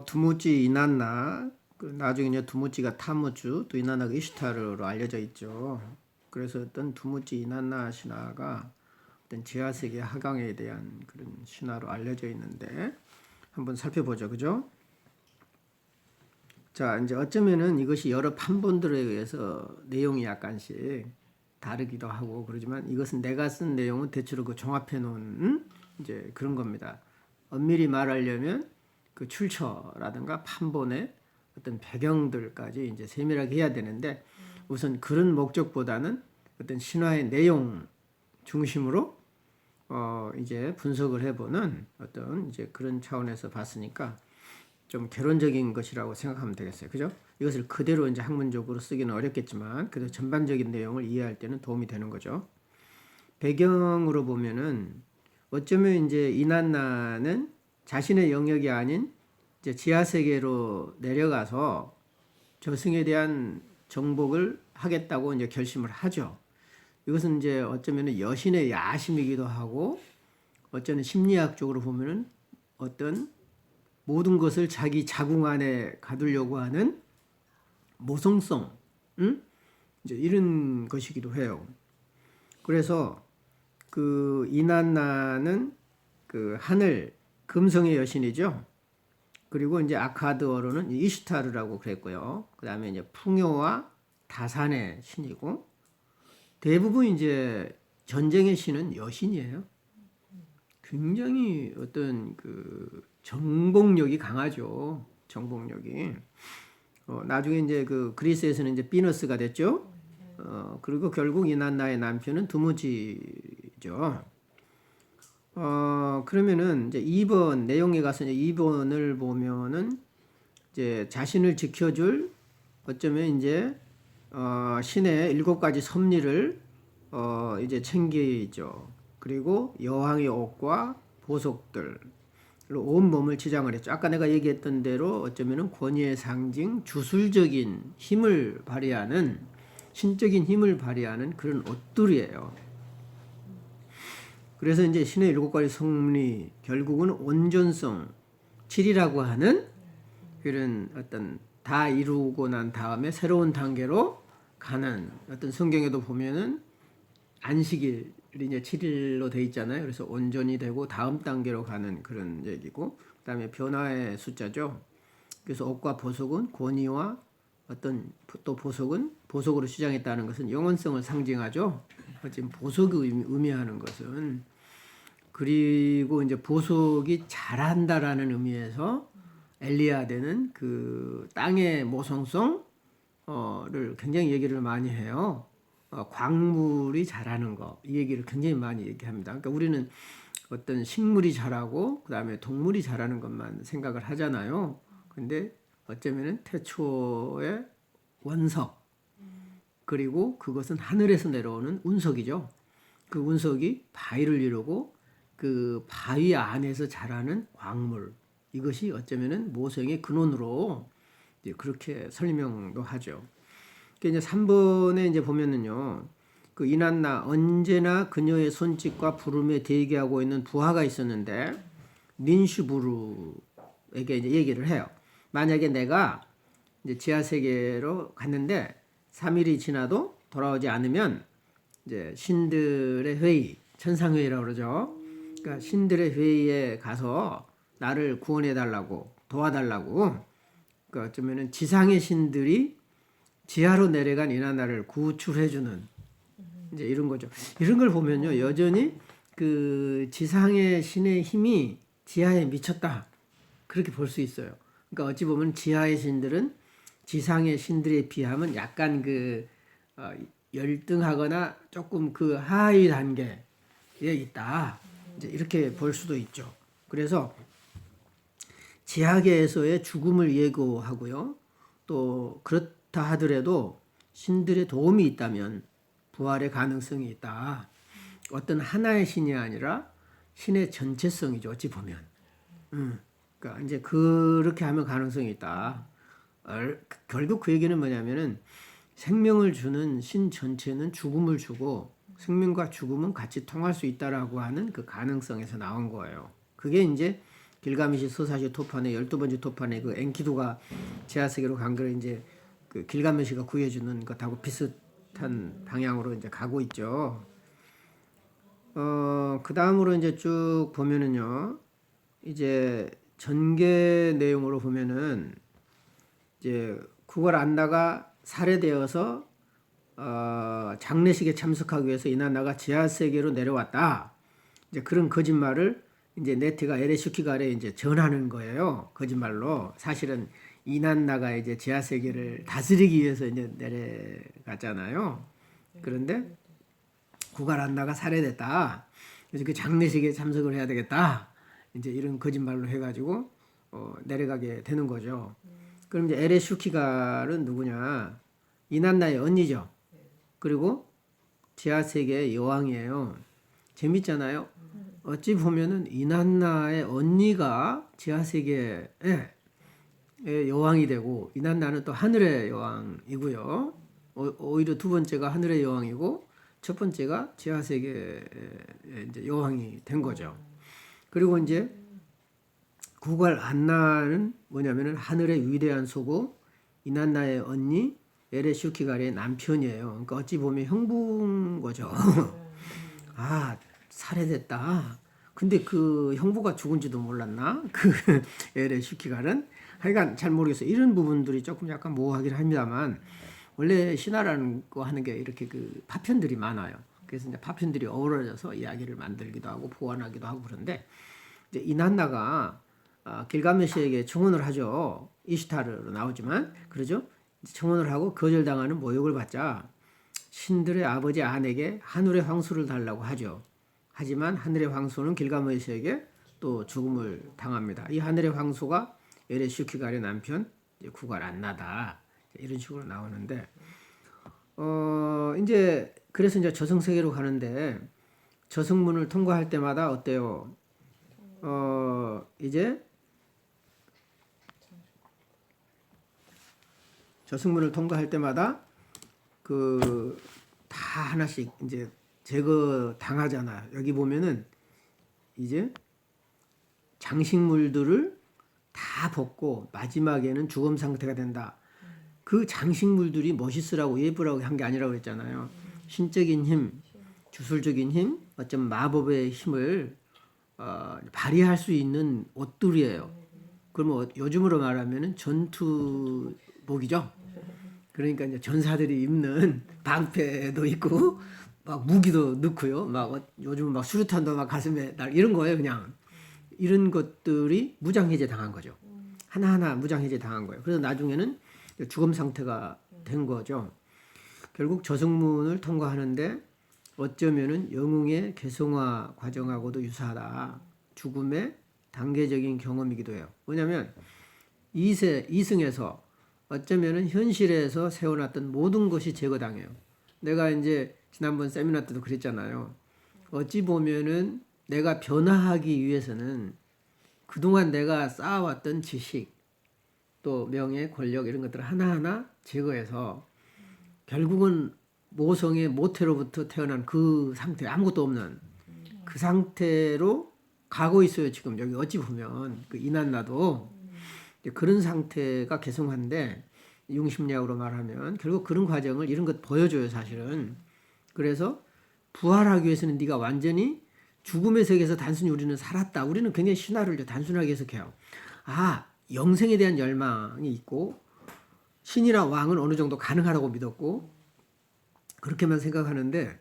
두무지 이난나, 나중에 이제 두무지가 타무주, 또 이난나가 이슈타르로 알려져 있죠. 그래서 어떤 두무지 이난나 신화가 어떤 지하세계 하강에 대한 그런 신화로 알려져 있는데 한번 살펴보죠, 그죠? 자, 이제 어쩌면은 이것이 여러 판본들에 의해서 내용이 약간씩 다르기도 하고 그러지만 이것은 내가 쓴 내용은 대체로 그 종합해 놓은 이제 그런 겁니다. 엄밀히 말하려면 그 출처라든가 판본의 어떤 배경들까지 이제 세밀하게 해야 되는데 우선 그런 목적보다는 어떤 신화의 내용 중심으로 이제 분석을 해보는 어떤 이제 그런 차원에서 봤으니까 좀 개론적인 것이라고 생각하면 되겠어요. 그죠? 이것을 그대로 이제 학문적으로 쓰기는 어렵겠지만 그래도 전반적인 내용을 이해할 때는 도움이 되는 거죠. 배경으로 보면은 어쩌면 이제 이난나는 자신의 영역이 아닌 이제 지하 세계로 내려가서 저승에 대한 정복을 하겠다고 이제 결심을 하죠. 이것은 이제 어쩌면 여신의 야심이기도 하고 어쩌면 심리학적으로 보면은 어떤 모든 것을 자기 자궁 안에 가두려고 하는 모성성, 이제 이런 것이기도 해요. 그래서 그 이난나는 그 하늘 금성의 여신이죠. 그리고 이제 아카드어로는 이슈타르라고 그랬고요. 그 다음에 이제 풍요와 다산의 신이고 대부분 이제 전쟁의 신은 여신이에요. 굉장히 어떤 그 정복력이 강하죠. 정복력이. 나중에 이제 그 그리스에서는 이제 비너스가 됐죠. 그리고 결국 이난나의 남편은 두무지죠. 그러면은 이제 2번 내용에 가서 이제 2번을 보면은 이제 자신을 지켜줄 어쩌면 이제 신의 7가지 섭리를 이제 챙기죠. 그리고 여왕의 옷과 보석들 온 몸을 치장을 했죠. 아까 내가 얘기했던 대로 어쩌면은 권위의 상징, 주술적인 힘을 발휘하는 신적인 힘을 발휘하는 그런 옷들이에요. 그래서 이제 신의 7가지 섭리 결국은 온전성, 7이라고 하는 그런 어떤 다 이루고 난 다음에 새로운 단계로 가는 어떤 성경에도 보면은 안식일이 이제 7일로 돼 있잖아요. 그래서 온전히 되고 다음 단계로 가는 그런 얘기고, 그다음에 변화의 숫자죠. 그래서 옷과 보석은 권위와 어떤 또 보석은 보석으로 시장했다는 것은 영원성을 상징하죠. 지금 보석이 의미하는 것은 그리고 이제 보석이 자란다라는 의미에서 엘리아드는 그 땅의 모성성을 굉장히 얘기를 많이 해요. 광물이 자라는 거, 이 얘기를 굉장히 많이 얘기합니다. 그러니까 우리는 어떤 식물이 자라고 그다음에 동물이 자라는 것만 생각을 하잖아요. 근데 어쩌면은 태초의 원석, 그리고 그것은 하늘에서 내려오는 운석이죠. 그 운석이 바위를 이루고 그 바위 안에서 자라는 광물, 이것이 어쩌면은 모성의 근원으로 이제 그렇게 설명도 하죠. 이제 3번에 이제 보면은요, 그 이난나 언제나 그녀의 손짓과 부름에 대기하고 있는 부하가 있었는데 닌슈부르에게 이제 얘기를 해요. 만약에 내가 이제 지하 세계로 갔는데 3일이 지나도 돌아오지 않으면 이제 신들의 회의, 천상회의라고 그러죠. 그러니까 신들의 회의에 가서 나를 구원해 달라고, 도와달라고. 그러니까 어쩌면은 지상의 신들이 지하로 내려간 이난나를 구출해주는 이제 이런 거죠. 이런 걸 보면요, 여전히 그 지상의 신의 힘이 지하에 미쳤다, 그렇게 볼 수 있어요. 그러니까 어찌 보면 지하의 신들은 지상의 신들에 비하면 약간 그 열등하거나 조금 그 하위 단계에 있다, 이제 이렇게 볼 수도 있죠. 그래서 지하계에서의 죽음을 예고하고요. 또 그렇다 하더라도 신들의 도움이 있다면 부활의 가능성이 있다. 어떤 하나의 신이 아니라 신의 전체성이죠. 어찌 보면. 그러니까 이제 그렇게 하면 가능성이 있다. 결국 그 얘기는 뭐냐면은 생명을 주는 신 전체는 죽음을 주고 생명과 죽음은 같이 통할 수 있다라고 하는 그 가능성에서 나온 거예요. 그게 이제 길가메시 서사시 토판의 12번째 토판에 그 엔키두가 제야세계로 간 거를 이제 그 길가메시가 구해주는 것하고 비슷한 방향으로 이제 가고 있죠. 그 다음으로 이제 쭉 보면은요, 이제 전개 내용으로 보면은 이제 구걸 안나가 살해되어서 장례식에 참석하기 위해서 이난나가 지하세계로 내려왔다. 이제 그런 거짓말을 이제 네티가 에레슈키갈에 이제 전하는 거예요. 거짓말로. 사실은 이난나가 이제 지하세계를 다스리기 위해서 이제 내려갔잖아요. 그런데 구갈 안나가 살해됐다. 그래서 그 장례식에 참석을 해야 되겠다. 이제 이런 거짓말로 해가지고 내려가게 되는 거죠. 그럼 이제 에레슈키갈은 누구냐? 이난나의 언니죠. 그리고 지하세계의 여왕이에요. 재밌잖아요. 어찌 보면은 이난나의 언니가 지하세계의 여왕이 되고 이난나는 또 하늘의 여왕이고요. 오히려 두 번째가 하늘의 여왕이고 첫 번째가 지하세계의 이제 여왕이 된 거죠. 그리고 이제 구갈 안나는 뭐냐면은 하늘의 위대한 소고 이난나의 언니 에레슈키갈의 남편이에요. 그러니까 어찌 보면 형부인 거죠. 아, 살해됐다. 근데 그 형부가 죽은지도 몰랐나? 그 에레슈키갈은 하여간 잘 모르겠어요. 이런 부분들이 조금 약간 모호하긴 합니다만 원래 신화라는 거 하는 게 이렇게 그 파편들이 많아요. 그래서 이제 파편들이 어우러져서 이야기를 만들기도 하고 보완하기도 하고 그런데 이제 이난나가 길가메시에게 청혼을 하죠. 이시타르로 나오지만 그러죠. 청혼을 하고 거절당하는 모욕을 받자 신들의 아버지 안에게 하늘의 황소를 달라고 하죠. 하지만 하늘의 황소는 길가메시에게 또 죽음을 당합니다. 이 하늘의 황소가 에레슈키갈의 남편 구갈 안나다. 이런 식으로 나오는데 이제 그래서 이제 저승세계로 가는데 저승문을 통과할 때마다 어때요? 이제 저승문을 통과할 때마다 그 다 하나씩 이제 제거 당하잖아. 여기 보면은 이제 장식물들을 다 벗고 마지막에는 죽음 상태가 된다. 그 장식물들이 멋있으라고 예쁘라고 한 게 아니라고 했잖아요. 신적인 힘, 주술적인 힘, 어쩜 마법의 힘을 발휘할 수 있는 옷들이에요. 그러면 요즘으로 말하면은 전투복이죠. 그러니까 이제 전사들이 입는 방패도 있고 막 무기도 넣고요. 막 요즘 막 수류탄도 막 가슴에 날 이런 거예요. 그냥 이런 것들이 무장해제 당한 거죠. 하나하나 무장해제 당한 거예요. 그래서 나중에는 죽음 상태가 된 거죠. 결국 저승문을 통과하는데 어쩌면은 영웅의 개성화 과정하고도 유사하다. 죽음의 단계적인 경험이기도 해요. 뭐냐면 이승에서 어쩌면은 현실에서 세워놨던 모든 것이 제거당해요. 내가 이제 지난번 세미나 때도 그랬잖아요. 어찌 보면은 내가 변화하기 위해서는 그동안 내가 쌓아왔던 지식, 또 명예, 권력 이런 것들을 하나하나 제거해서 결국은 모성의 모태로부터 태어난 그 상태, 아무것도 없는 그 상태로 가고 있어요. 지금 여기 어찌 보면 그 이난나도 그런 상태가 개성한데 융심리학으로 말하면 결국 그런 과정을 이런 것 보여줘요. 사실은. 그래서 부활하기 위해서는 네가 완전히 죽음의 세계에서 단순히 우리는 살았다. 우리는 굉장히 신화를 단순하게 해석해요. 아, 영생에 대한 열망이 있고 신이나 왕은 어느 정도 가능하다고 믿었고 그렇게만 생각하는데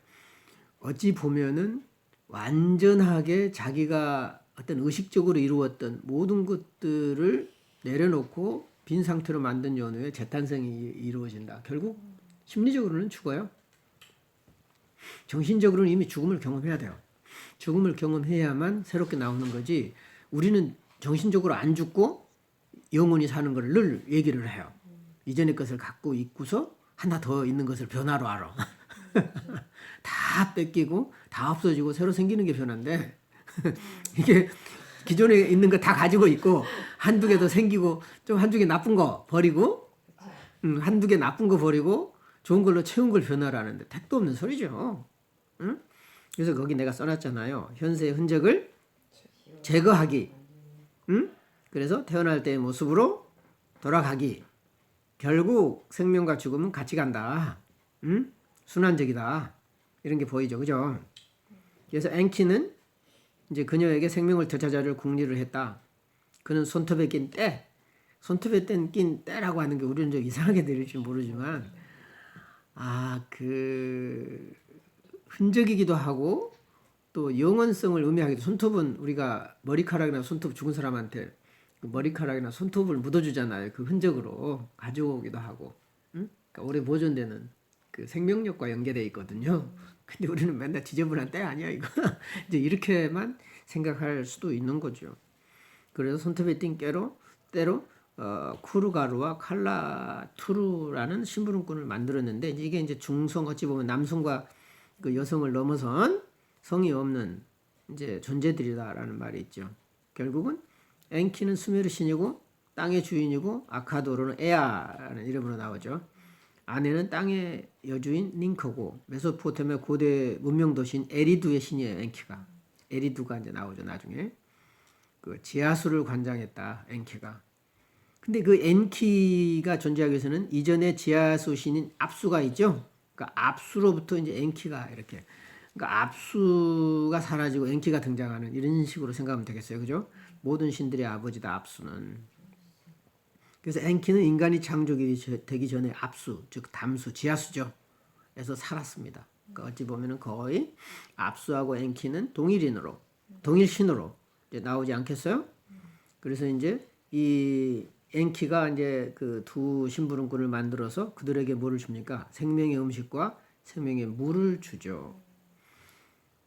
어찌 보면은 완전하게 자기가 어떤 의식적으로 이루었던 모든 것들을 내려놓고 빈 상태로 만든 연후에 재탄생이 이루어진다. 결국 심리적으로는 죽어요. 정신적으로는 이미 죽음을 경험해야 돼요. 죽음을 경험해야만 새롭게 나오는 거지. 우리는 정신적으로 안 죽고 영원히 사는 걸 늘 얘기를 해요. 이전의 것을 갖고 있고서 하나 더 있는 것을 변화로 알아. 다 뺏기고 다 없어지고 새로 생기는 게 변화인데 이게 기존에 있는 거 다 가지고 있고 한두 개 더 생기고 좀 한두 개 나쁜 거 버리고 한두 개 나쁜 거 버리고 좋은 걸로 채운 걸 변화라는데 택도 없는 소리죠. 그래서 거기 내가 써놨잖아요. 현세의 흔적을 제거하기. 응? 그래서 태어날 때의 모습으로 돌아가기. 결국 생명과 죽음은 같이 간다. 응? 순환적이다. 이런 게 보이죠, 그죠? 그래서 엔키는 이제 그녀에게 생명을 되찾아줄 궁리를 했다. 그는 손톱에 낀 때, 손톱에 낀 때라고 하는 게 우리는 좀 이상하게 들릴지 모르지만, 그 흔적이기도 하고 또 영원성을 의미하기도. 손톱은 우리가 머리카락이나 손톱 죽은 사람한테 그 머리카락이나 손톱을 묻어주잖아요. 그 흔적으로 가져오기도 하고, 응? 그러니까 오래 보존되는 그 생명력과 연계되어 있거든요. 근데 우리는 맨날 지저분한 때 아니야 이거. 이제 이렇게만 생각할 수도 있는 거죠. 그래서 손톱에 띈 때로 쿠르가루와 칼라투르라는 심부름꾼을 만들었는데, 이게 이제 중성, 어찌 보면 남성과 그 여성을 넘어선 성이 없는 이제 존재들이다라는 말이 있죠. 결국은 엔키는 수메르 신이고 땅의 주인이고 아카도르는 에아라는 이름으로 나오죠. 아내는 땅의 여주인 닝커고 메소포타미아 고대 문명 도시인 에리두의 신이에요. 엔키가. 에리두가 이제 나오죠 나중에. 그 지하수를 관장했다 엔키가. 근데 그 엔키가 존재하기 위해서는 이전에 지하수 신인 압수가 있죠. 그러니까 압수로부터 이제 엔키가 이렇게. 그러니까 압수가 사라지고 엔키가 등장하는 이런 식으로 생각하면 되겠어요, 그죠? 모든 신들의 아버지다 압수는. 그래서 엔키는 인간이 창조되기 전에 압수, 즉 담수, 지하수죠. 에서 살았습니다. 그러니까 어찌 보면은 거의 압수하고 엔키는 동일신으로 이제 나오지 않겠어요? 그래서 이제 이 엔키가 이제 그 두 심부름꾼을 만들어서 그들에게 뭐를 줍니까? 생명의 음식과 생명의 물을 주죠.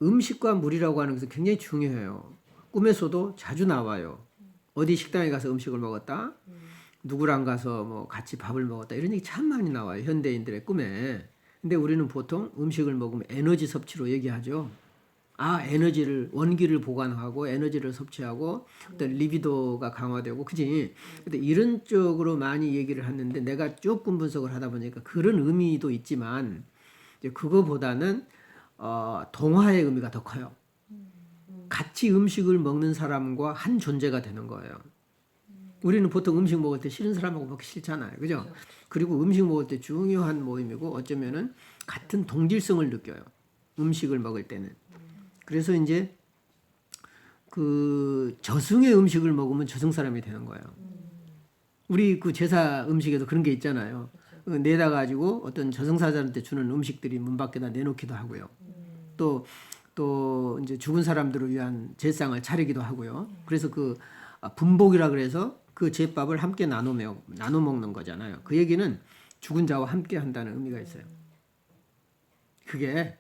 음식과 물이라고 하는 것은 굉장히 중요해요. 꿈에서도 자주 나와요. 어디 식당에 가서 음식을 먹었다. 누구랑 가서 뭐 같이 밥을 먹었다. 이런 얘기 참 많이 나와요. 현대인들의 꿈에. 근데 우리는 보통 음식을 먹으면 에너지 섭취로 얘기하죠. 에너지를, 원기를 보관하고 에너지를 섭취하고 어떤 리비도가 강화되고, 그지? 근데 이런 쪽으로 많이 얘기를 하는데, 내가 조금 분석을 하다 보니까 그런 의미도 있지만 이제 그거보다는 동화의 의미가 더 커요. 같이 음식을 먹는 사람과 한 존재가 되는 거예요. 우리는 보통 음식 먹을 때 싫은 사람하고 먹기 싫잖아요, 그죠? 그리고 음식 먹을 때 중요한 모임이고 어쩌면은 같은 동질성을 느껴요. 음식을 먹을 때는. 그래서 이제 그 저승의 음식을 먹으면 저승 사람이 되는 거예요. 우리 그 제사 음식에도 그런 게 있잖아요. 내다 가지고 어떤 저승사자한테 주는 음식들이 문 밖에다 내놓기도 하고요. 또 이제 죽은 사람들을 위한 제상을 차리기도 하고요. 그래서 그 분복이라 그래서 그 제밥을 함께 나눠 먹는 거잖아요. 그 얘기는 죽은 자와 함께 한다는 의미가 있어요. 그게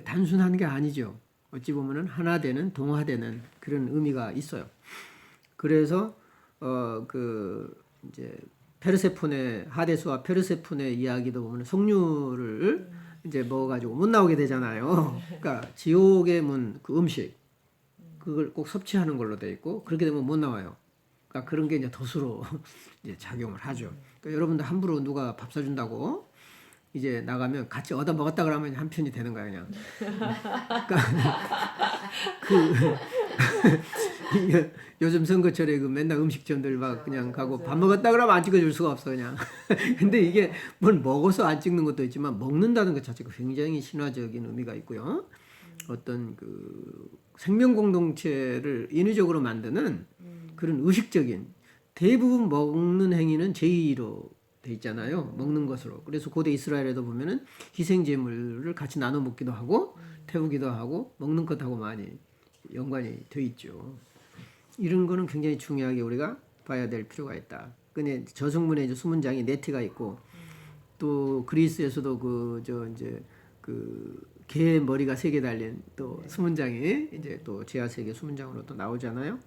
단순한 게 아니죠. 어찌 보면은 하나 되는, 동화되는 그런 의미가 있어요. 그래서 그 이제 페르세폰의, 하데스와 페르세폰의 이야기도 보면 석류를 이제 먹어가지고 못 나오게 되잖아요. 그러니까 지옥의 문, 그 음식, 그걸 꼭 섭취하는 걸로 돼 있고, 그렇게 되면 못 나와요. 그러니까 그런 게 이제 덫으로 이제 작용을 하죠. 그러니까 여러분들 함부로 누가 밥 사준다고 이제 나가면 같이 얻어 먹었다 그러면 한 편이 되는 거야 그냥. 그러니까 요즘 선거철에 그 맨날 음식점들 막 그냥 가고 밥 먹었다 그러면 안 찍어줄 수가 없어 그냥. 근데 이게 뭘 먹어서 안 찍는 것도 있지만 먹는다는 것 자체가 굉장히 신화적인 의미가 있고요. 어떤 그 생명 공동체를 인위적으로 만드는 그런 의식적인, 대부분 먹는 행위는 제의로 돼 있잖아요. 먹는 것으로. 그래서 고대 이스라엘에도 보면은 희생 제물을 같이 나눠 먹기도 하고 태우기도 하고 먹는 것하고 많이 연관이 돼 있죠. 이런 거는 굉장히 중요하게 우리가 봐야 될 필요가 있다. 근데 저승문에 이제 수문장이 네티가 있고, 또 그리스에서도 개 머리가 3개 달린 또 수문장이 이제 또 제아세계 수문장으로 또 나오잖아요.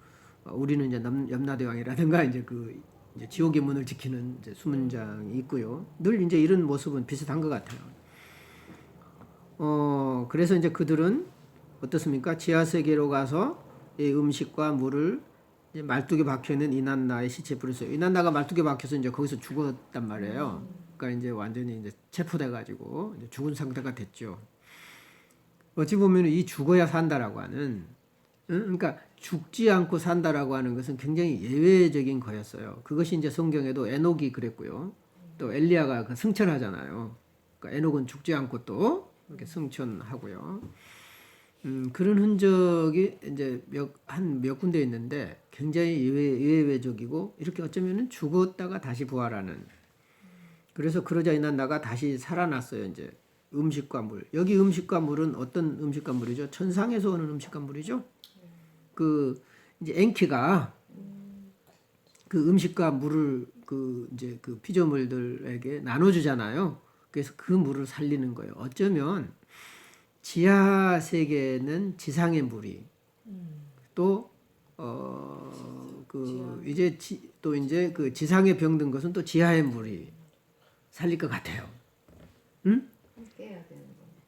우리는 이제 염라대왕이라든가 이제 이제 지옥의 문을 지키는 이제 수문장이 있고요. 늘 이제 이런 모습은 비슷한 것 같아요. 그래서 이제 그들은 어떻습니까? 지하세계로 가서 이 음식과 물을 이제 말뚝에 박혀 있는 이난나의 시체에 뿌렸어요. 이난나가 말뚝에 박혀서 이제 거기서 죽었단 말이에요. 그러니까 이제 완전히 이제 체포돼 가지고 죽은 상태가 됐죠. 어찌 보면 이 죽어야 산다라고 하는 응? 그러니까 죽지 않고 산다라고 하는 것은 굉장히 예외적인 거였어요. 그것이 이제 성경에도 에녹이 그랬고요. 또 엘리야가 그 승천하잖아요. 그러니까 에녹은 죽지 않고 또 이렇게 승천하고요. 그런 흔적이 이제 한 몇 군데 있는데 굉장히 예외적이고 이렇게 어쩌면은 죽었다가 다시 부활하는. 그래서 그러자 이난나가 다시 살아났어요. 이제 음식과 물. 여기 음식과 물은 어떤 음식과 물이죠? 천상에서 오는 음식과 물이죠. 그 이제 엔키가 그 음식과 물을 그 이제 그 피조물들에게 나눠주잖아요. 그래서 그 물을 살리는 거예요. 어쩌면 지하 세계는 지상의 물이 또 그 이제 또 이제 그 지상에 병든 것은 또 지하의 물이 살릴 것 같아요. 응? 깨야 되는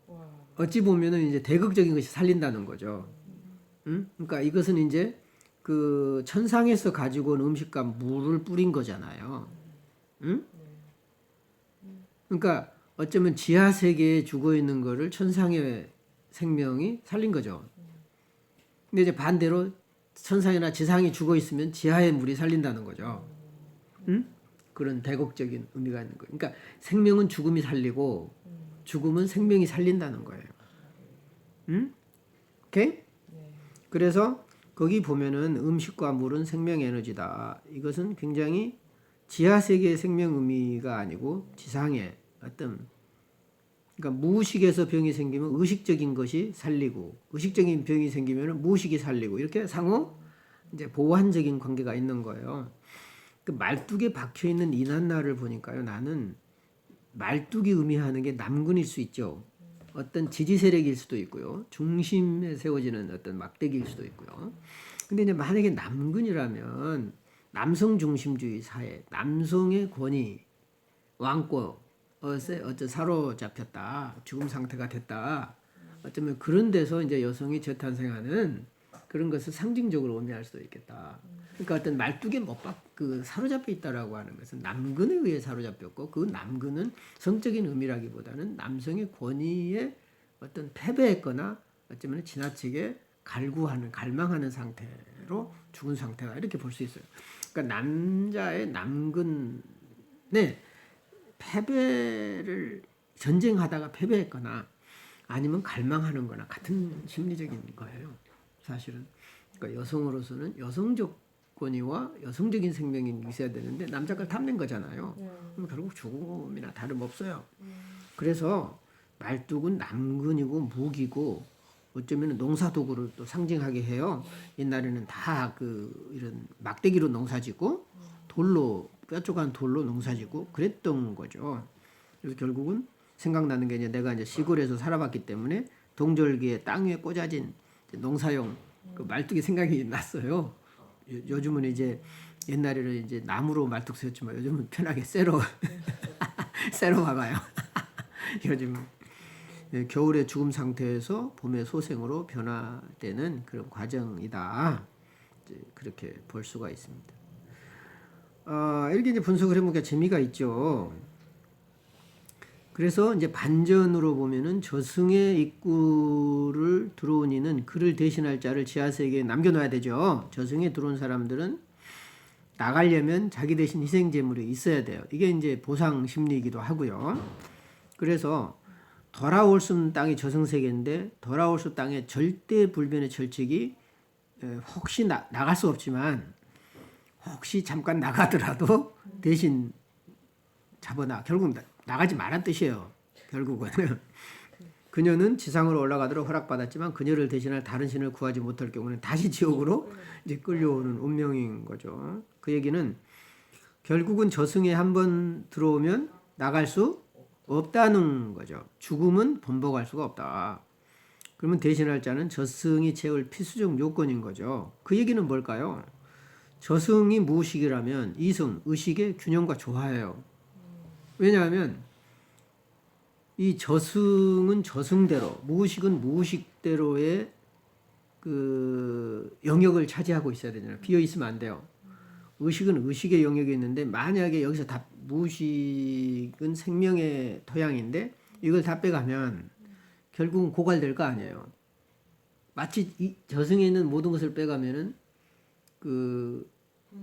거. 와. 어찌 보면은 이제 대극적인 것이 살린다는 거죠. 응? 그러니까 이것은 이제 그 천상에서 가지고 온 음식과 물을 뿌린 거잖아요. 응? 그러니까 어쩌면 지하 세계에 죽어 있는 거를 천상의 생명이 살린 거죠. 근데 이제 반대로 천상이나 지상이 죽어 있으면 지하의 물이 살린다는 거죠. 응? 그런 대극적인 의미가 있는 거예요. 그러니까 생명은 죽음이 살리고 죽음은 생명이 살린다는 거예요. 응? 오케이? 그래서 거기 보면은 음식과 물은 생명 에너지다. 이것은 굉장히 지하 세계의 생명 의미가 아니고 지상의 어떤 그러니까 무의식에서 병이 생기면 의식적인 것이 살리고 의식적인 병이 생기면 무의식이 살리고 이렇게 상호 이제 보완적인 관계가 있는 거예요. 그 말뚝에 박혀 있는 이난나를 보니까요. 나는 말뚝이 의미하는 게 남근일 수 있죠. 어떤 지지 세력일 수도 있고요. 중심에 세워지는 어떤 막대기일 수도 있고요. 근데 이제 만약에 남근이라면 남성 중심주의 사회, 남성의 권위, 왕권에 어떤 사로잡혔다, 죽음 상태가 됐다. 어쩌면 그런 데서 이제 여성이 재탄생하는 그런 것을 상징적으로 의미할 수도 있겠다. 그러니까 어떤 말뚝에 그 사로잡혀 있다라고 하는 것은 남근에 의해 사로잡혔고 그 남근은 성적인 의미라기보다는 남성의 권위에 어떤 패배했거나 어쩌면 지나치게 갈망하는 상태로 죽은 상태가 이렇게 볼 수 있어요. 그러니까 남자의 남근에 패배를 전쟁하다가 패배했거나 아니면 갈망하는 거나 같은 심리적인 거예요. 사실은. 그러니까 여성으로서는 여성적 권위와 여성적인 생명이 있어야 되는데 남자 걸 탐낸 거잖아요. 그럼 결국 죽음이나 다름없어요. 그래서 말뚝은 남근이고 무기고 어쩌면 농사도구를 또 상징하게 해요. 옛날에는 다 그 이런 막대기로 농사짓고 돌로 뾰족한 돌로 농사짓고 그랬던 거죠. 그래서 결국은 생각나는 게 이제 내가 이제 시골에서 살아봤기 때문에 동절기에 땅 위에 꽂아진 농사용 그 말뚝이 생각이 났어요. 요즘은 이제 옛날에는 이제 나무로 말뚝 세웠지만 요즘은 편하게 쇠로 쇠로 막아요. 요즘 겨울의 죽음 상태에서 봄의 소생으로 변화되는 그런 과정이다. 이제 그렇게 볼 수가 있습니다. 이렇게 이제 분석을 해보니까 재미가 있죠. 그래서 이제 반전으로 보면은 저승의 입구를 들어온 이는 그를 대신할 자를 지하세계에 남겨놔야 되죠. 저승에 들어온 사람들은 나가려면 자기 대신 희생 제물이 있어야 돼요. 이게 이제 보상 심리이기도 하고요. 그래서 돌아올 수 없는 땅이 저승세계인데 돌아올 수 땅의 절대 불변의 철칙이 혹시 나갈 수 없지만 혹시 잠깐 나가더라도 대신 잡아놔. 결국 나가지 말란 뜻이에요. 결국은 그녀는 지상으로 올라가도록 허락받았지만 그녀를 대신할 다른 신을 구하지 못할 경우는 다시 지옥으로 이제 끌려오는 운명인 거죠. 그 얘기는 결국은 저승에 한번 들어오면 나갈 수 없다는 거죠. 죽음은 번복할 수가 없다. 그러면 대신할 자는 저승이 채울 필수적 요건인 거죠. 그 얘기는 뭘까요? 저승이 무의식이라면 이승, 의식의 균형과 조화예요. 왜냐하면 이 저승은 저승대로, 무의식은 무의식대로의 그 영역을 차지하고 있어야 되잖아요. 비어 있으면 안 돼요. 의식은 의식의 영역이 있는데 만약에 여기서 다 무의식은 생명의 토양인데 이걸 다 빼가면 결국은 고갈될 거 아니에요. 마치 이 저승에 있는 모든 것을 빼가면은 그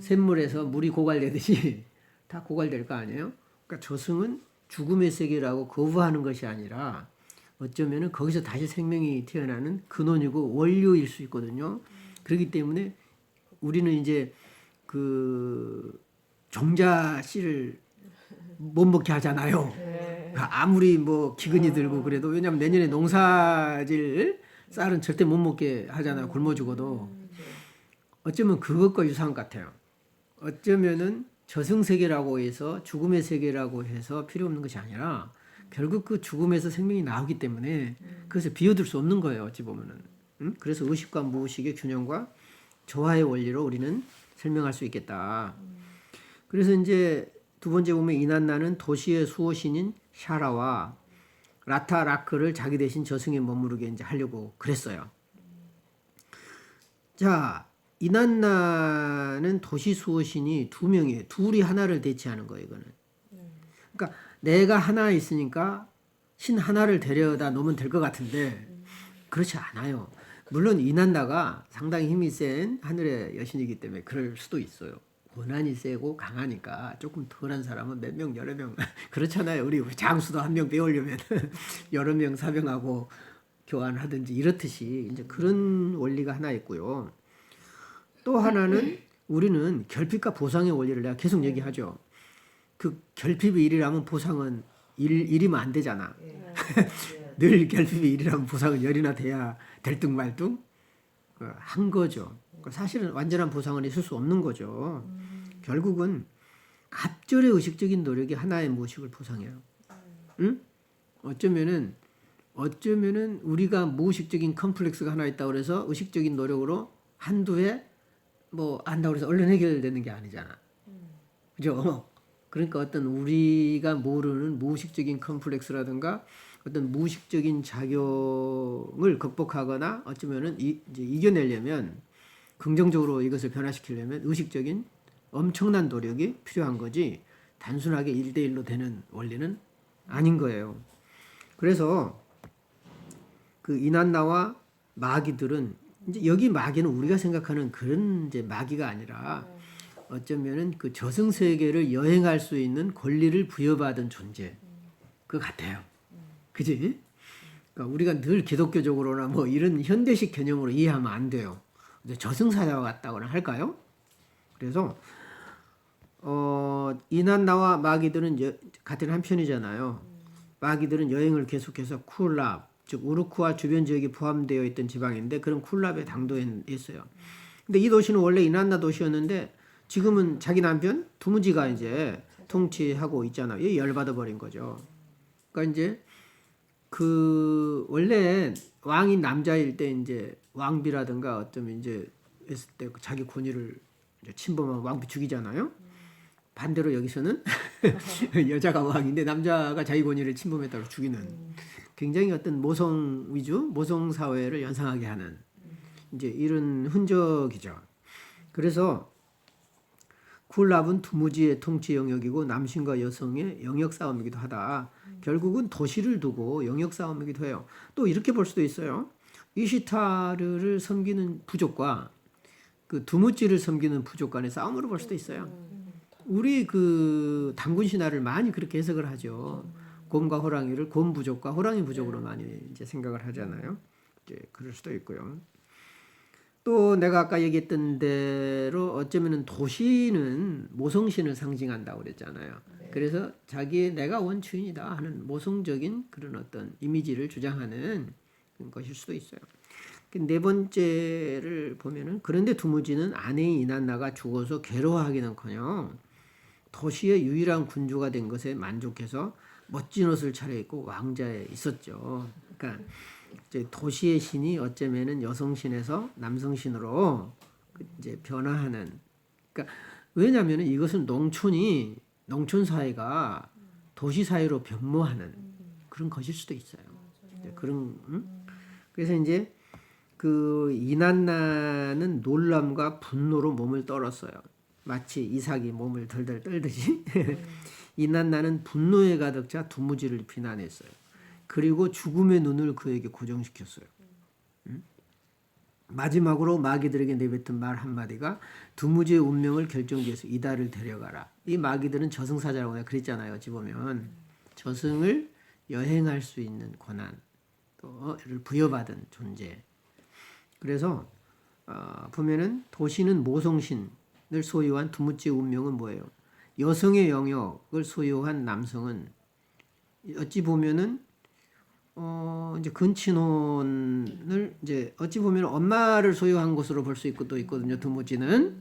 샘물에서 물이 고갈되듯이 다 고갈될 거 아니에요? 그러니까 저승은 죽음의 세계라고 거부하는 것이 아니라 어쩌면은 거기서 다시 생명이 태어나는 근원이고 원료일 수 있거든요. 그렇기 때문에 우리는 이제 그 종자 씨를 못 먹게 하잖아요. 그러니까 아무리 뭐 기근이 들고 그래도 왜냐면 내년에 농사질 쌀은 절대 못 먹게 하잖아요. 굶어 죽어도. 어쩌면 그것과 유사한 것 같아요. 어쩌면은 저승세계라고 해서 죽음의 세계라고 해서 필요 없는 것이 아니라 결국 그 죽음에서 생명이 나오기 때문에 그것을 비워둘 수 없는 거예요. 어찌 보면은. 그래서 의식과 무의식의 균형과 조화의 원리로 우리는 설명할 수 있겠다. 그래서 이제 두 번째 보면 이난나는 도시의 수호신인 샤라와 라타라크를 자기 대신 저승에 머무르게 이제 하려고 그랬어요. 자, 이난나는 도시 수호신이 두 명이에요. 둘이 하나를 대체하는 거예요, 이거는. 그러니까 내가 하나 있으니까 신 하나를 데려다 놓으면 될 것 같은데 그렇지 않아요. 물론 이난나가 상당히 힘이 센 하늘의 여신이기 때문에 그럴 수도 있어요. 권한이 세고 강하니까 조금 덜한 사람은 몇 명, 여러 명 그렇잖아요. 우리 장수도 한 명 빼오려면 여러 명 사병하고 교환하든지 이렇듯이 이제 그런 원리가 하나 있고요. 또 하나는 우리는 결핍과 보상의 원리를 내가 계속 얘기하죠. 그 결핍이 1이라면 보상은 1이면 안 되잖아. 늘 결핍이 1이라면 보상은 10이나 돼야 될뚱말뚱 한 거죠. 사실은 완전한 보상은 있을 수 없는 거죠. 결국은 갑절의 의식적인 노력이 하나의 무의식을 보상해요. 응? 어쩌면은 우리가 무의식적인 컴플렉스가 하나 있다고 그래서 의식적인 노력으로 한두 해 뭐 한다고 해서 얼른 해결되는 게 아니잖아. 그죠? 그러니까 어떤 우리가 모르는 무의식적인 컴플렉스라든가 어떤 무의식적인 작용을 극복하거나 어쩌면은 이제 이겨내려면 긍정적으로 이것을 변화시키려면 의식적인 엄청난 노력이 필요한 거지 단순하게 1대1로 되는 원리는 아닌 거예요. 그래서 그 이난나와 마귀들은 이제 여기 마귀는 우리가 생각하는 그런 이제 마귀가 아니라 어쩌면은 그 저승 세계를 여행할 수 있는 권리를 부여받은 존재 그 같아요. 그지? 그러니까 우리가 늘 기독교적으로나 뭐 이런 현대식 개념으로 이해하면 안 돼요. 저승사자와 같다거나 할까요? 그래서 이난나와 마귀들은 같은 한 편이잖아요. 마귀들은 여행을 계속해서 쿨랍 즉 우르크와 주변 지역이 포함되어 있던 지방인데 그런 쿨랍에 당도에 있어요. 근데 이 도시는 원래 이난나 도시였는데 지금은 자기 남편 두무지가 이제 통치하고 있잖아요. 이 열받아 버린 거죠. 그러니까 이제 그 원래 왕이 남자일 때 이제 왕비라든가 어쩌면 이제 했을 때 자기 권위를 이제 침범하면 왕비 죽이잖아요. 반대로 여기서는 여자가 왕인데 남자가 자기 권위를 침범했다고 죽이는 굉장히 어떤 모성 위주, 모성 사회를 연상하게 하는 이제 이런 흔적이죠. 그래서 쿨랍은 두무지의 통치 영역이고 남신과 여성의 영역 싸움이기도 하다. 결국은 도시를 두고 영역 싸움이기도 해요. 또 이렇게 볼 수도 있어요. 이시타르를 섬기는 부족과 그 두무지를 섬기는 부족 간의 싸움으로 볼 수도 있어요. 우리 그 단군 신화를 많이 그렇게 해석을 하죠. 곰과 호랑이를 곰 부족과 호랑이 부족으로 많이 이제 생각을 하잖아요. 이제 그럴 수도 있고요. 또 내가 아까 얘기했던 대로 어쩌면은 도시는 모성신을 상징한다고 그랬잖아요. 그래서 자기의 내가 원주인이다 하는 모성적인 그런 어떤 이미지를 주장하는 것일 수도 있어요. 네 번째를 보면은 그런데 두무지는 아내인 이난나가 죽어서 괴로워하기는커녕 도시의 유일한 군주가 된 것에 만족해서 멋진 옷을 차려입고 왕자에 있었죠. 그러니까 이제 도시의 신이 어쩌면은 여성신에서 남성신으로 이제 변화하는. 그러니까 왜냐하면 이것은 농촌 사회가 도시 사회로 변모하는 그런 것일 수도 있어요. 그래서 이제 그 이난나는 놀람과 분노로 몸을 떨었어요. 마치 이삭이 몸을 덜덜 떨듯이 이난나는 분노에 가득 차 두무지를 비난했어요. 그리고 죽음의 눈을 그에게 고정시켰어요. 마지막으로 마귀들에게 내뱉은 말 한마디가 두무지의 운명을 결정지어서 이달을 데려가라. 이 마귀들은 저승사자라고 내가 그랬잖아요. 어찌 보면 저승을 여행할 수 있는 권한 또를 부여받은 존재. 그래서 보면은 도시는 모성신을 소유한 두무지의 운명은 뭐예요? 여성의 영역을 소유한 남성은 어찌 보면은 이제 근친혼을 이제 어찌 보면 엄마를 소유한 것으로 볼 수 있고 또 있거든요. 두무지는.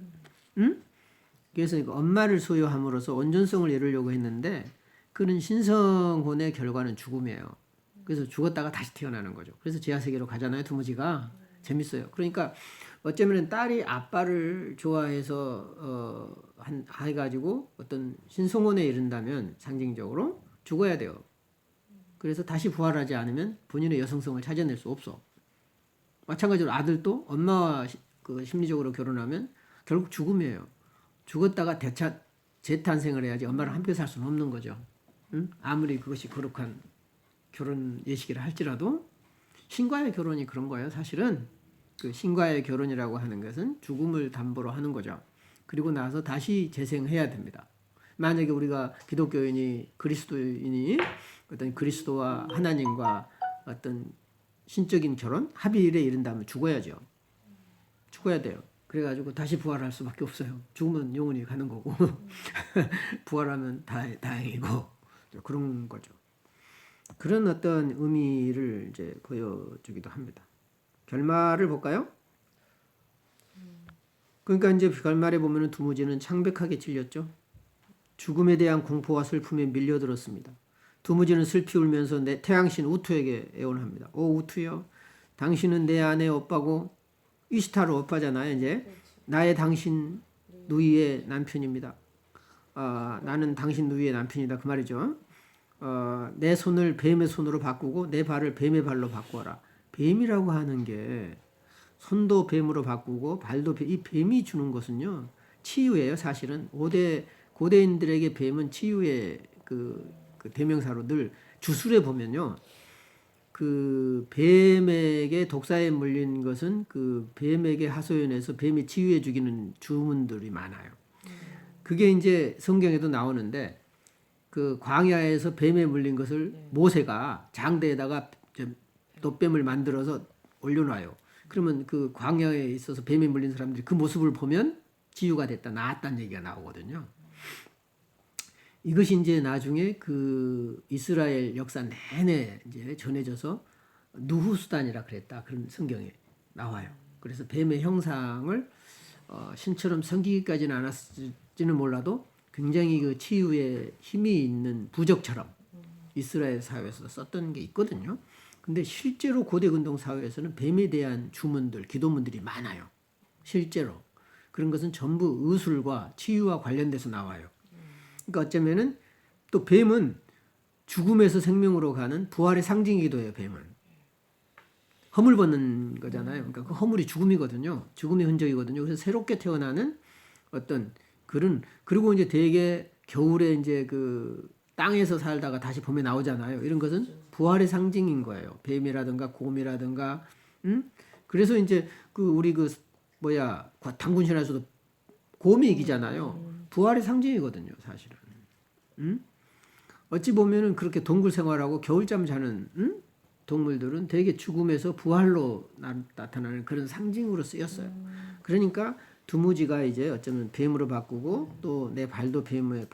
그래서 엄마를 소유함으로써 온전성을 이루려고 했는데 그는 신성혼의 결과는 죽음이에요. 그래서 죽었다가 다시 태어나는 거죠. 그래서 지하세계로 가잖아요. 두무지가. 재밌어요. 그러니까 어쩌면 딸이 아빠를 좋아해서 해가지고 어떤 신성혼에 이른다면 상징적으로 죽어야 돼요. 그래서 다시 부활하지 않으면 본인의 여성성을 찾아낼 수 없어. 마찬가지로 아들도 엄마와 심리적으로 결혼하면 결국 죽음이에요. 죽었다가 재탄생을 해야지 엄마랑 함께 살 수는 없는 거죠. 응? 아무리 그것이 거룩한 결혼 예식이라 할지라도 신과의 결혼이 그런 거예요. 사실은 그 신과의 결혼이라고 하는 것은 죽음을 담보로 하는 거죠. 그리고 나서 다시 재생해야 됩니다. 만약에 우리가 기독교인이 그리스도인이 어떤 그리스도와 하나님과 어떤 신적인 결혼 합의일에 이른다면 죽어야죠. 죽어야 돼요. 그래가지고 다시 부활할 수밖에 없어요. 죽으면 영원히 가는 거고 부활하면 다행이고 그런 거죠. 그런 어떤 의미를 이제 보여주기도 합니다. 결말을 볼까요? 그러니까 이제 결말에 보면은 두무지는 창백하게 찔렸죠. 죽음에 대한 공포와 슬픔에 밀려들었습니다. 두무지는 슬피 울면서 내 태양신 우투에게 애원합니다. 오 우투여, 당신은 내 아내 오빠고 이시타르 오빠잖아요. 이제 나의 당신 누이의 남편입니다. 나는 당신 누이의 남편이다 그 말이죠. 내 손을 뱀의 손으로 바꾸고 내 발을 뱀의 발로 바꾸어라. 뱀이라고 하는 게 손도 뱀으로 바꾸고 발도 이 뱀이 주는 것은요 치유예요. 사실은 고대인들에게 뱀은 치유의 그 대명사로 늘 주술에 보면요 그 뱀에게 독사에 물린 것은 그 뱀에게 하소연해서 뱀이 치유해 주기는 주문들이 많아요. 그게 이제 성경에도 나오는데 그 광야에서 뱀에 물린 것을 모세가 장대에다가 돛뱀을 만들어서 올려놔요. 그러면 그 광야에 있어서 뱀에 물린 사람들이 그 모습을 보면 치유가 됐다, 나았다는 얘기가 나오거든요. 이것이 이제 나중에 그 이스라엘 역사 내내 이제 전해져서 누후수단이라 그랬다. 그런 성경에 나와요. 그래서 뱀의 형상을 신처럼 섬기기까지는 않았을지는 몰라도 굉장히 그 치유에 힘이 있는 부적처럼 이스라엘 사회에서 썼던 게 있거든요. 근데 실제로 고대 근동 사회에서는 뱀에 대한 주문들, 기도문들이 많아요. 실제로. 그런 것은 전부 의술과 치유와 관련돼서 나와요. 그러니까 어쩌면은 또 뱀은 죽음에서 생명으로 가는 부활의 상징이기도 해요. 뱀은 허물 벗는 거잖아요. 그러니까 그 허물이 죽음이거든요. 죽음의 흔적이거든요. 그래서 새롭게 태어나는 어떤 그런 그리고 이제 대개 겨울에 이제 그 땅에서 살다가 다시 봄에 나오잖아요. 이런 것은 부활의 상징인 거예요. 뱀이라든가 곰이라든가 그래서 이제 그 우리 그 당군 신화에서도 곰이 이기잖아요. 부활의 상징이거든요, 사실은. 어찌 보면은 그렇게 동굴 생활하고 겨울잠 자는 동물들은 대개 죽음에서 부활로 나타나는 그런 상징으로 쓰였어요. 그러니까 두무지가 이제 어쩌면 뱀으로 바꾸고 또 내 발도 뱀에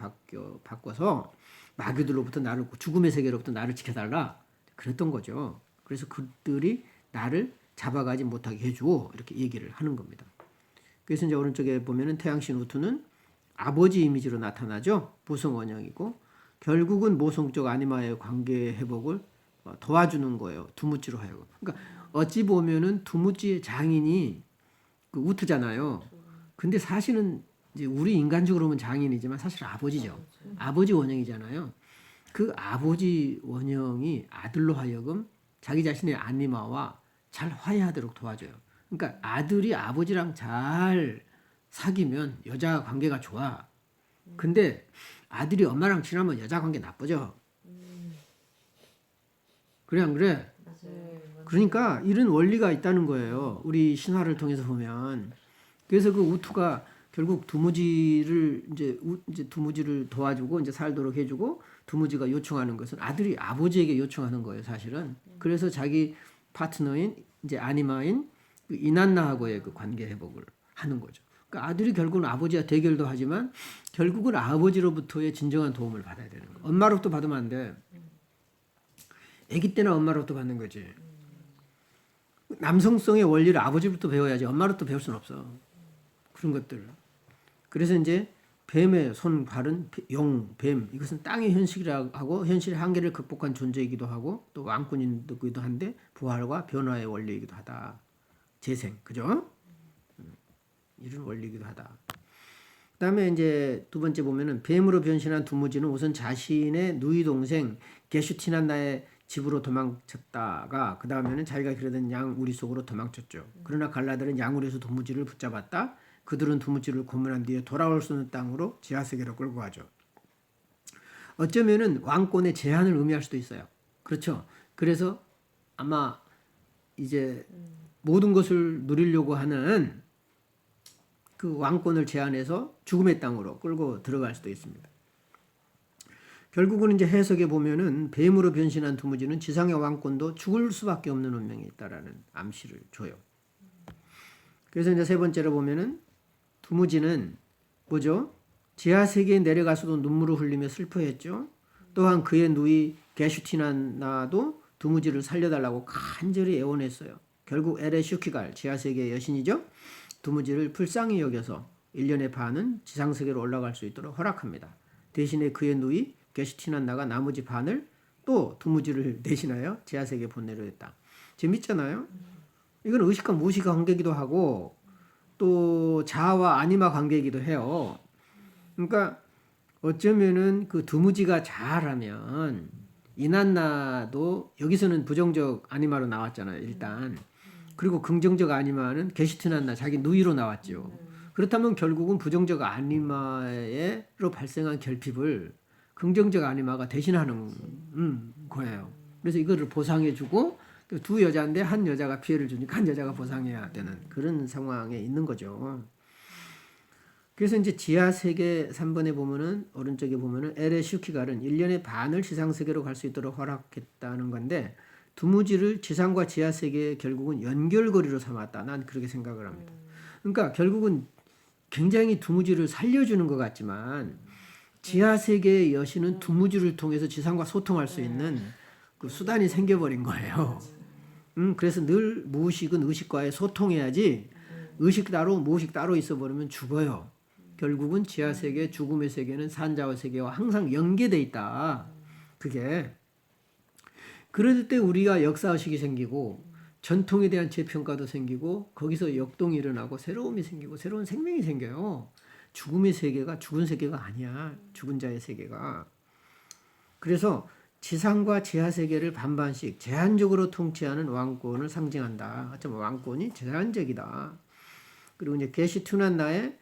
바꿔서 마귀들로부터 나를 죽음의 세계로부터 나를 지켜달라 그랬던 거죠. 그래서 그들이 나를 잡아가지 못하게 해주오 이렇게 얘기를 하는 겁니다. 그래서 이제 오른쪽에 보면은 태양신 우투는 아버지 이미지로 나타나죠. 보성 원형이고 결국은 모성적 아니마의 관계 회복을 도와주는 거예요. 두무지로 하여금. 그러니까 어찌 보면은 두무지의 장인이 그 우투잖아요. 근데 사실은 이제 우리 인간적으로 보면 장인이지만 사실 아버지죠. 아버지 원형이잖아요. 그 아버지 원형이 아들로 하여금 자기 자신의 아니마와 잘 화해하도록 도와줘요. 그러니까 아들이 아버지랑 잘 사귀면 여자 관계가 좋아. 근데 아들이 엄마랑 친하면 여자 관계 나쁘죠. 그래 안 그래? 맞아요. 그러니까 이런 원리가 있다는 거예요. 우리 신화를 통해서 보면. 그래서 그 우투가 결국 두무지를 이제 두무지를 도와주고 이제 살도록 해주고 두무지가 요청하는 것은 아들이 아버지에게 요청하는 거예요, 사실은. 그래서 자기 파트너인 이제 아니마인 그 이난나하고의 그 관계 회복을 하는 거죠. 그러니까 아들이 결국은 아버지와 대결도 하지만 결국은 아버지로부터의 진정한 도움을 받아야 되는 거예요. 엄마로부터 받으면 안 돼. 아기 때나 엄마로부터 받는 거지. 남성성의 원리를 아버지부터 배워야지 엄마로부터 배울 수는 없어. 그런 것들. 그래서 이제 뱀의 손, 발은 용, 뱀 이것은 땅의 현실이라고 하고 현실의 한계를 극복한 존재이기도 하고 또 왕권이기도 한데 부활과 변화의 원리이기도 하다. 재생, 그죠? 이런 원리이기도 하다. 그다음에 이제 두 번째 보면은 뱀으로 변신한 두무지는 우선 자신의 누이 동생 게슈티난나의 집으로 도망쳤다가 그 다음에는 자기가 기르던 양 우리 속으로 도망쳤죠. 그러나 갈라들은 양 우리에서 두무지를 붙잡았다. 그들은 두무지를 고문한 뒤에 돌아올 수 없는 땅으로 지하세계로 끌고 가죠. 어쩌면은 왕권의 제한을 의미할 수도 있어요. 그렇죠. 그래서 아마 이제 모든 것을 누리려고 하는 그 왕권을 제한해서 죽음의 땅으로 끌고 들어갈 수도 있습니다. 결국은 이제 해석에 보면은 뱀으로 변신한 두무지는 지상의 왕권도 죽을 수밖에 없는 운명이 있다라는 암시를 줘요. 그래서 이제 세 번째로 보면은 두무지는 뭐죠? 지하 세계에 내려가서도 눈물을 흘리며 슬퍼했죠. 또한 그의 누이 게슈티나나도 두무지를 살려달라고 간절히 애원했어요. 결국 에레슈키갈 지하 세계의 여신이죠. 두무지를 불쌍히 여겨서 1년의 반은 지상 세계로 올라갈 수 있도록 허락합니다. 대신에 그의 누이 게슈티난나가 나머지 반을 또 두무지를 대신하여 지하 세계에 보내려 했다. 재밌잖아요. 이건 의식과 무의식 관계이기도 하고 또 자아와 아니마 관계이기도 해요. 그러니까 어쩌면은 그 두무지가 잘하면 이난나도 여기서는 부정적 아니마로 나왔잖아요. 일단. 그리고 긍정적 아니마는 게슈티난나 자기 누이로 나왔죠. 그렇다면 결국은 부정적 아니마로 발생한 결핍을 긍정적 아니마가 대신하는 거예요. 그래서 이거를 보상해주고 두 여자인데 한 여자가 피해를 주니까 한 여자가 보상해야 되는 그런 상황에 있는 거죠. 그래서 이제 지하 세계 3번에 보면은 오른쪽에 보면은 에레슈키갈은 1년의 반을 지상 세계로 갈 수 있도록 허락했다는 건데 두무지를 지상과 지하 세계의 결국은 연결고리로 삼았다. 난 그렇게 생각을 합니다. 그러니까 결국은 굉장히 두무지를 살려주는 것 같지만 지하 세계의 여신은 두무지를 통해서 지상과 소통할 수 있는 그 수단이 생겨버린 거예요. 그래서 늘 무의식은 의식과의 소통해야지 의식 따로 무의식 따로 있어버리면 죽어요. 결국은 지하 세계, 죽음의 세계는 산자와 세계와 항상 연계돼 있다. 그게 그럴 때 우리가 역사의식이 생기고 전통에 대한 재평가도 생기고 거기서 역동이 일어나고 새로움이 생기고 새로운 생명이 생겨요. 죽음의 세계가 죽은 세계가 아니야. 죽은 자의 세계가. 그래서 지상과 지하 세계를 반반씩 제한적으로 통치하는 왕권을 상징한다. 어쩌면 왕권이 제한적이다. 그리고 이제 게시투난나의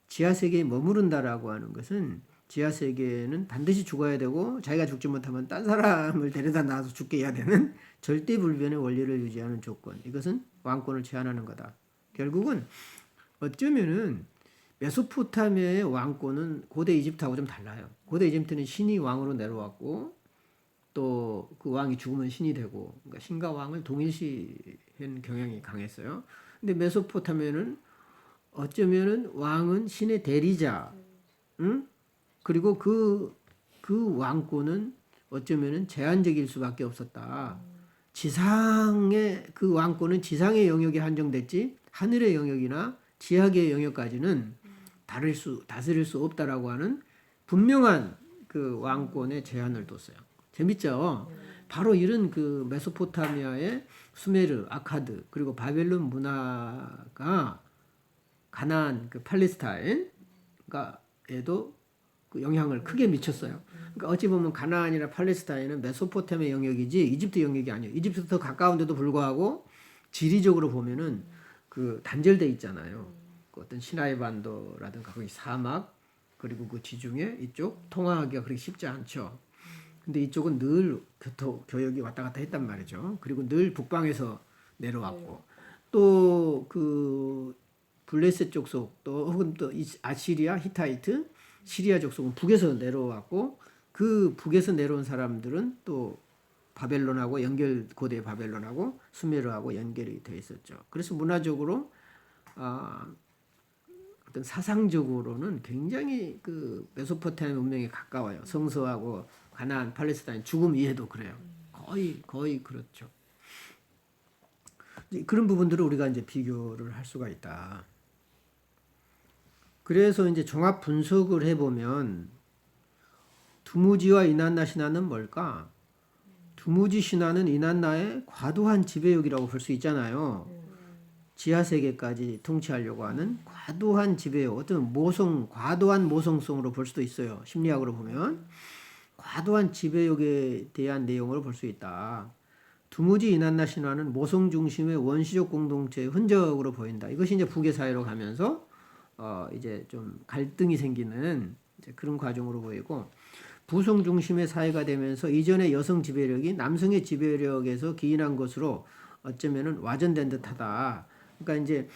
지하 세계에 머무른다라고 하는 것은 지하 세계는 반드시 죽어야 되고 자기가 죽지 못하면 딴 사람을 데려다 놔서 죽게 해야 되는 절대 불변의 원리를 유지하는 조건. 이것은 왕권을 제한하는 거다. 결국은 어쩌면은 메소포타미아의 왕권은 고대 이집트하고 좀 달라요. 고대 이집트는 신이 왕으로 내려왔고 또 그 왕이 죽으면 신이 되고 그러니까 신과 왕을 동일시한 경향이 강했어요. 근데 메소포타미아는 어쩌면은 왕은 신의 대리자, 응? 그리고 그 왕권은 어쩌면은 제한적일 수밖에 없었다. 지상의 그 왕권은 지상의 영역에 한정됐지 하늘의 영역이나 지하계의 영역까지는 다스릴 수 없다라고 하는 분명한 그 왕권의 제한을 뒀어요. 재밌죠? 바로 이런 그 메소포타미아의 수메르, 아카드 그리고 바벨론 문화가 가나안, 그 팔레스타인에도 그 영향을 크게 미쳤어요. 그러니까 어찌 보면 가나안이나 팔레스타인은 메소포타미아 영역이지 이집트 영역이 아니에요. 이집트 더 가까운데도 불구하고 지리적으로 보면은 그 단절돼 있잖아요. 그 어떤 시나이 반도라든가 거기 사막 그리고 그 지중해 이쪽 통화하기가 그렇게 쉽지 않죠. 근데 이쪽은 늘 교역이 왔다 갔다 했단 말이죠. 그리고 늘 북방에서 내려왔고 또 그 블레셋 족속 또 혹은 또 아시리아 히타이트 시리아 족속은 북에서 내려왔고 그 북에서 내려온 사람들은 또 바벨론하고 고대 바벨론하고 수메르하고 연결이 되어 있었죠. 그래서 문화적으로 어떤 사상적으로는 굉장히 그 메소포타미아 문명에 가까워요. 성서하고 가나안, 팔레스타인, 죽음 이해도 그래요. 거의 그렇죠. 그런 부분들을 우리가 이제 비교를 할 수가 있다. 그래서 이제 종합 분석을 해보면 두무지와 이난나 신화는 뭘까? 두무지 신화는 이난나의 과도한 지배욕이라고 볼 수 있잖아요. 지하 세계까지 통치하려고 하는 과도한 지배욕, 어떤 과도한 모성성으로 볼 수도 있어요. 심리학으로 보면 과도한 지배욕에 대한 내용으로 볼 수 있다. 두무지 이난나 신화는 모성 중심의 원시적 공동체의 흔적으로 보인다. 이것이 이제 북의 사회로 가면서 이제 좀 갈등이 생기는 이제 그런 과정으로 보이고, 부성 중심의 사회가 되면서 이전의 여성 지배력이 남성의 지배력에서 기인한 것으로 어쩌면은 와전된 듯하다. 그러니까 이제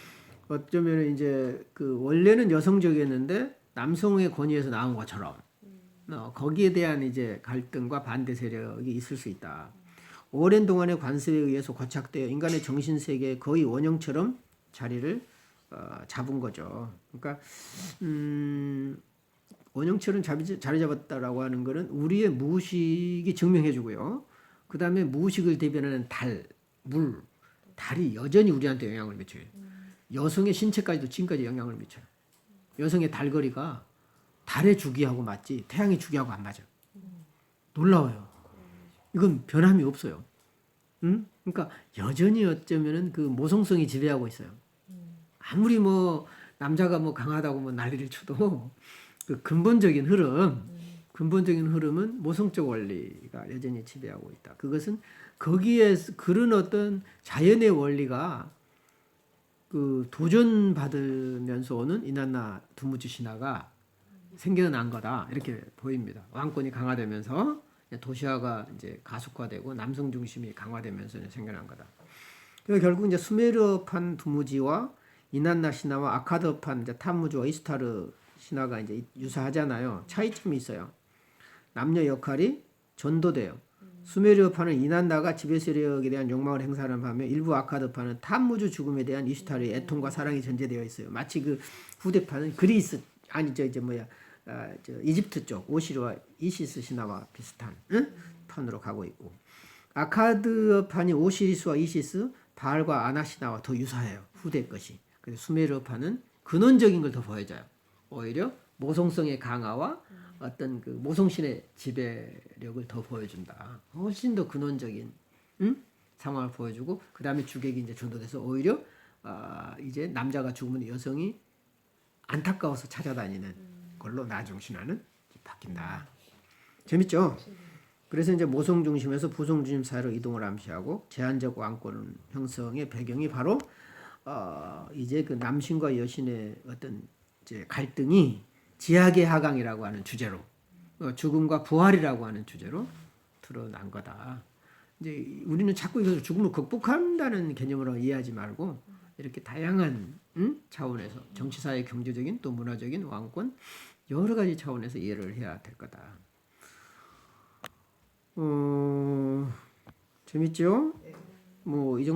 어쩌면은 이제 그 원래는 여성적이었는데 남성의 권위에서 나온 것처럼 거기에 대한 이제 갈등과 반대 세력이 있을 수 있다. 오랜 동안의 관습에 의해서 고착되어 인간의 정신 세계의 거의 원형처럼 자리를 잡은 거죠. 그러니까 원형처럼 자리 잡았다라고 하는 것은 우리의 무의식이 증명해주고요. 그 다음에 무의식을 대변하는 달이 여전히 우리한테 영향을 미쳐요. 여성의 신체까지도 지금까지 영향을 미쳐요. 여성의 달거리가 달의 주기하고 맞지 태양의 주기하고 안 맞아. 놀라워요. 이건 변함이 없어요. 그러니까 여전히 어쩌면은 그 모성성이 지배하고 있어요. 아무리 뭐 남자가 뭐 강하다고 뭐 난리를 쳐도 그 근본적인 흐름은 모성적 원리가 여전히 지배하고 있다. 그것은 거기에 그런 어떤 자연의 원리가 그 도전받으면서 오는 이난나 두무지 신화가 생겨난 거다. 이렇게 보입니다. 왕권이 강화되면서 도시화가 이제 가속화되고 남성 중심이 강화되면서 생겨난 거다. 그래서 결국 이제 수메르판 두무지와 이난나 신화와 아카드판 이제 타무즈와 이스타르 신화가 이제 유사하잖아요. 차이점이 있어요. 남녀 역할이 전도돼요. 수메르파는 이난나가 지배 세력에 대한 욕망을 행사하는 반면 일부 아카드파는 타무즈 죽음에 대한 이스타르의 애통과 사랑이 전제되어 있어요. 마치 그 후대파는 그리스 이집트 쪽 오시르와 이시스 신화와 비슷한 판으로 가고 있고, 아카드파는 오시리스와 이시스, 바알과 아나 신화와 더 유사해요. 후대 것이. 그래서 수메르파는 근원적인 걸 더 보여줘요. 오히려 모성성의 강화와 어떤 그 모성신의 지배력을 더 보여준다. 훨씬 더 근원적인 상황을 보여주고, 그 다음에 주객이 이제 전도돼서 오히려 이제 남자가 죽으면 여성이 안타까워서 찾아다니는 걸로 나중 신화는 바뀐다. 재밌죠? 그래서 이제 모성 중심에서 부성 중심 사회로 이동을 암시하고, 제한적 왕권 형성의 배경이 바로 이제 그 남신과 여신의 어떤 이제 갈등이 지하계 하강이라고 하는 주제로, 죽음과 부활이라고 하는 주제로 드러난 거다. 이제 우리는 자꾸 이것을 죽음을 극복한다는 개념으로 이해하지 말고 이렇게 다양한 차원에서 정치, 사회, 경제적인 또 문화적인 왕권 여러 가지 차원에서 이해를 해야 될 거다. 재밌죠? 뭐 이 정도.